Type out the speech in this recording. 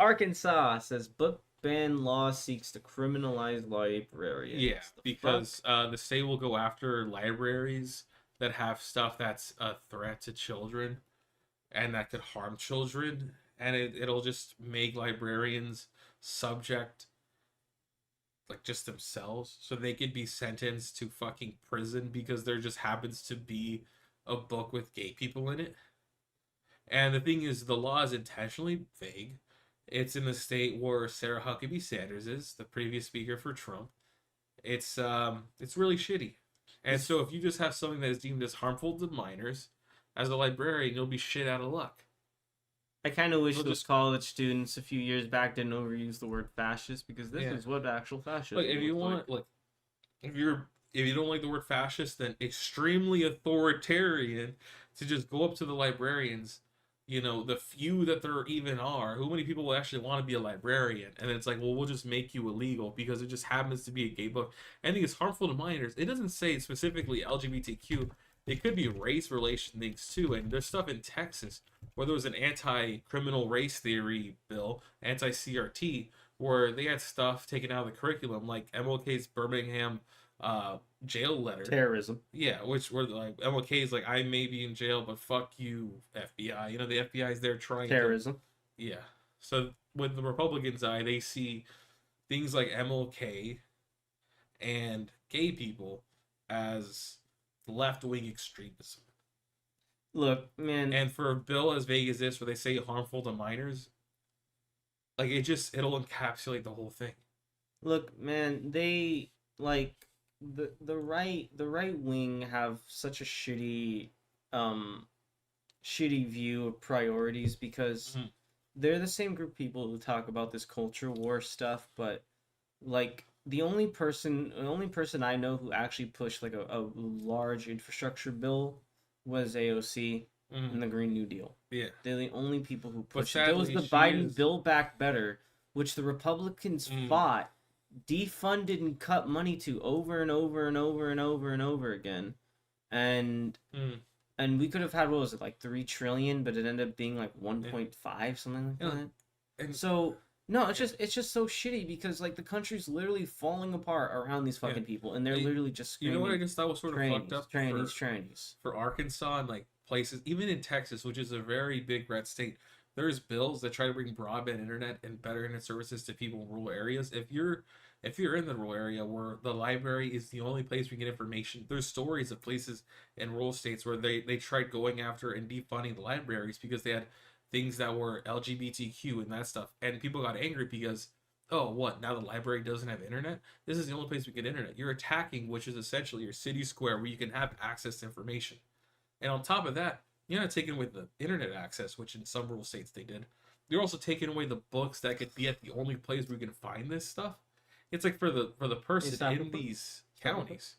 Arkansas says book ban law seeks to criminalize librarians. Yeah, The because the state will go after libraries that have stuff that's a threat to children and that could harm children, and it'll just make librarians subject like just themselves, so they could be sentenced to fucking prison because there just happens to be a book with gay people in it. And the thing is, the law is intentionally vague. It's in the state where Sarah Huckabee Sanders is, the previous speaker for Trump. It's really shitty. And so if you just have something that is deemed as harmful to minors, as a librarian, you'll be shit out of luck. I kind of wish those college students a few years back didn't overuse the word fascist, because this is what actual fascism. Like, if you want, like, if you don't like the word fascist, then extremely authoritarian, to just go up to the librarians, the few that there even are. Who many people will actually want to be a librarian? And it's like, well, we'll just make you illegal because it just happens to be a gay book. I think it's harmful to minors. It doesn't say specifically LGBTQ. It could be race relation things too. And there's stuff in Texas where there was an anti-criminal race theory bill, anti-CRT, where they had stuff taken out of the curriculum, like MLK's Birmingham jail letter. Terrorism. Yeah, which were like MLK's like, I may be in jail, but fuck you, FBI. The FBI is there trying terrorism. Yeah. So with the Republicans' eye, they see things like MLK and gay people as left-wing extremism. Look, man. And for a bill as vague as this, where they say harmful to minors, like, it'll encapsulate the whole thing. Look, man, they like the right wing have such a shitty view of priorities, because they're the same group of people who talk about this culture war stuff, but like the only person I know who actually pushed like a large infrastructure bill was AOC in the Green New Deal. Yeah. They're the only people who pushed it. There was the Biden Build Back Better, which the Republicans fought, defunded, and cut money to over and over and over and over and over again. And we could have had, what was it, like 3 trillion, but it ended up being like 1.5, something like that. And so no, it's just so shitty, because like the country's literally falling apart around these fucking people, and they're literally just screaming. You know what I just thought was sort of fucked up for Arkansas and like places, even in Texas, which is a very big red state. There's bills that try to bring broadband internet and better internet services to people in rural areas. If you're in the rural area where the library is the only place we get information, there's stories of places in rural states where they tried going after and defunding the libraries because they had things that were LGBTQ and that stuff. And people got angry because, oh, what? Now the library doesn't have internet? This is the only place we get internet. You're attacking, which is essentially your city square where you can have access to information. And on top of that, you're not taking away the internet access, which in some rural states they did. You're also taking away the books that could be at the only place where you can find this stuff. It's like for the person in these counties,